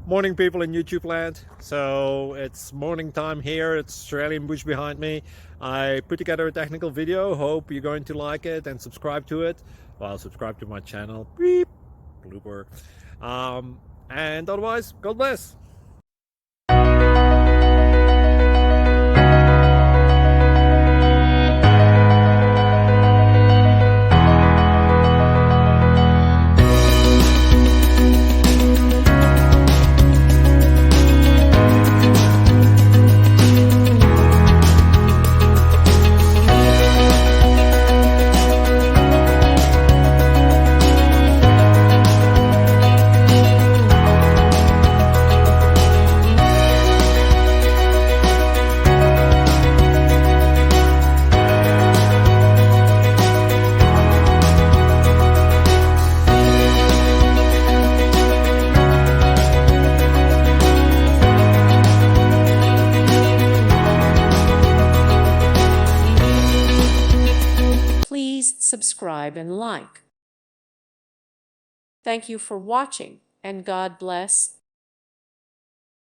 Morning, people in YouTube land. So it's morning time here. It's Australian bush behind me. I put together a technical video. Hope you're going to like it and subscribe to it. Well, subscribe to my channel. Beep. Blooper. And otherwise, God bless. Please subscribe and like. Thank you for watching, and God bless.